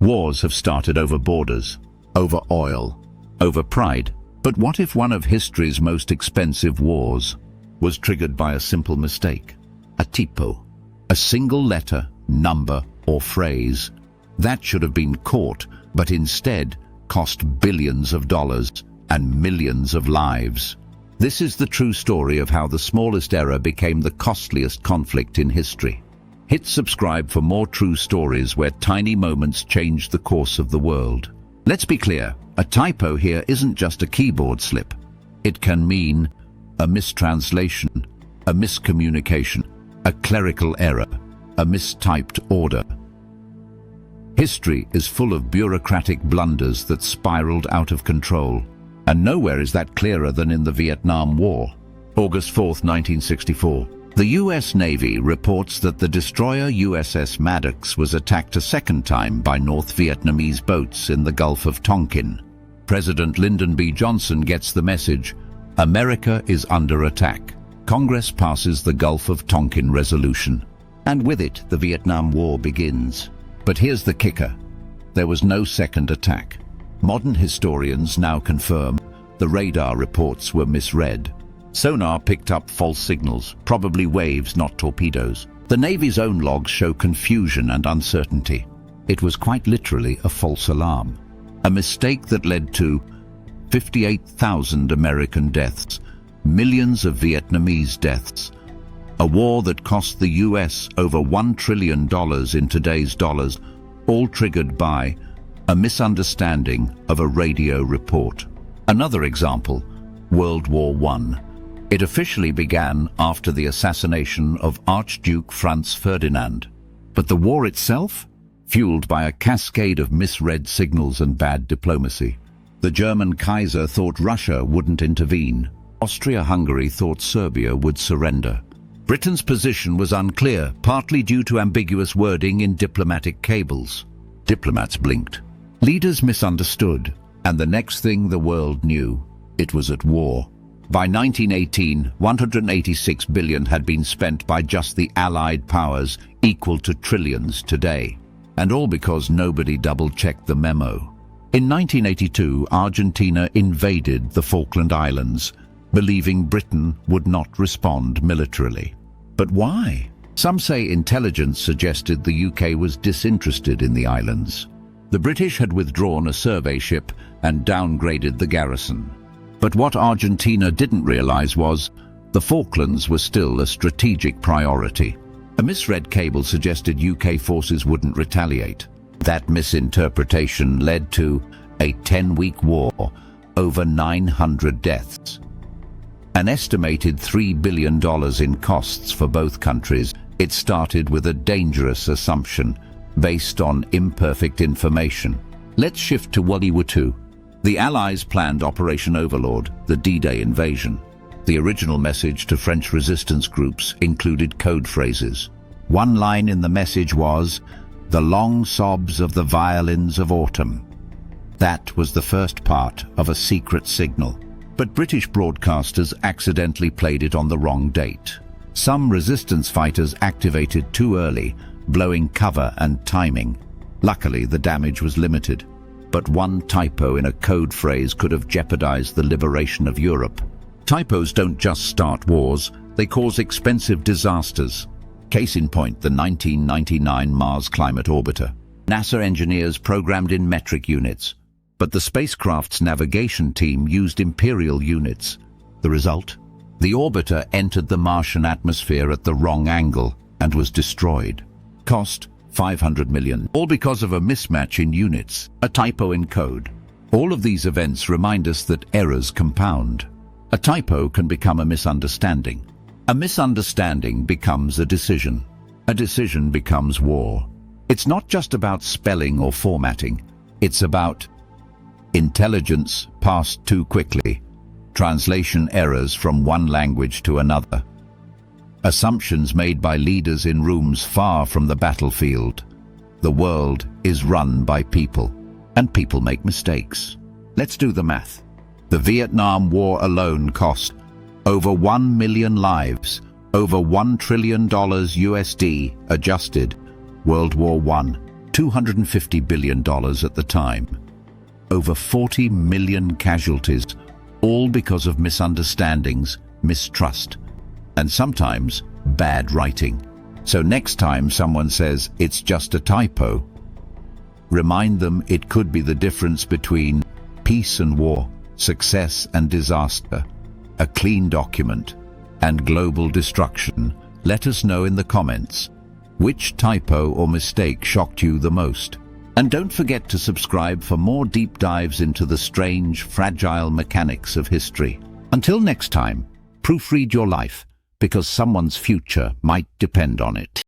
Wars have started over borders, over oil, over pride. But what if one of history's most expensive wars was triggered by a simple mistake? A typo. A single letter, number, or phrase. That should have been caught, but instead cost billions of dollars and millions of lives. This is the true story of how the smallest error became the costliest conflict in history. Hit subscribe for more true stories where tiny moments change the course of the world. Let's be clear, a typo here isn't just a keyboard slip. It can mean a mistranslation, a miscommunication, a clerical error, a mistyped order. History is full of bureaucratic blunders that spiraled out of control, and nowhere is that clearer than in the Vietnam War. August 4th, 1964. The U.S. Navy reports that the destroyer USS Maddox was attacked a second time by North Vietnamese boats in the Gulf of Tonkin. President Lyndon B. Johnson gets the message, America is under attack. Congress passes the Gulf of Tonkin Resolution, and with it the Vietnam War begins. But here's the kicker. There was no second attack. Modern historians now confirm the radar reports were misread. Sonar picked up false signals, probably waves, not torpedoes. The Navy's own logs show confusion and uncertainty. It was quite literally a false alarm. A mistake that led to 58,000 American deaths, millions of Vietnamese deaths, a war that cost the US over $1 trillion in today's dollars, all triggered by a misunderstanding of a radio report. Another example, World War I. It officially began after the assassination of Archduke Franz Ferdinand. But the war itself? Fueled by a cascade of misread signals and bad diplomacy. The German Kaiser thought Russia wouldn't intervene. Austria-Hungary thought Serbia would surrender. Britain's position was unclear, partly due to ambiguous wording in diplomatic cables. Diplomats blinked. Leaders misunderstood, and the next thing the world knew, it was at war. By 1918, $186 billion had been spent by just the Allied powers, equal to trillions today. And all because nobody double-checked the memo. In 1982, Argentina invaded the Falkland Islands, believing Britain would not respond militarily. But why? Some say intelligence suggested the UK was disinterested in the islands. The British had withdrawn a survey ship and downgraded the garrison. But what Argentina didn't realize was the Falklands were still a strategic priority. A misread cable suggested UK forces wouldn't retaliate. That misinterpretation led to a 10-week war, over 900 deaths. An estimated $3 billion in costs for both countries. It started with a dangerous assumption based on imperfect information. Let's shift to World War II. The Allies planned Operation Overlord, the D-Day invasion. The original message to French resistance groups included code phrases. One line in the message was, "The long sobs of the violins of autumn." That was the first part of a secret signal. But British broadcasters accidentally played it on the wrong date. Some resistance fighters activated too early, blowing cover and timing. Luckily, the damage was limited. But one typo in a code phrase could have jeopardized the liberation of Europe. Typos don't just start wars, they cause expensive disasters. Case in point, the 1999 Mars Climate Orbiter. NASA engineers programmed in metric units, but the spacecraft's navigation team used imperial units. The result? The orbiter entered the Martian atmosphere at the wrong angle and was destroyed. Cost $500 million, all because of a mismatch in units, a typo in code. All of these events remind us that errors compound. A typo can become a misunderstanding. A misunderstanding becomes a decision. A decision becomes war. It's not just about spelling or formatting. It's about intelligence passed too quickly, translation errors from one language to another, assumptions made by leaders in rooms far from the battlefield. The world is run by people, and people make mistakes. Let's do the math. The Vietnam War alone cost over 1 million lives, over $1 trillion USD adjusted. World War I, $250 billion at the time. Over 40 million casualties, all because of misunderstandings, mistrust, and sometimes bad writing. So next time someone says it's just a typo, remind them it could be the difference between peace and war, success and disaster, a clean document, and global destruction. Let us know in the comments which typo or mistake shocked you the most. And don't forget to subscribe for more deep dives into the strange, fragile mechanics of history. Until next time, proofread your life, because someone's future might depend on it.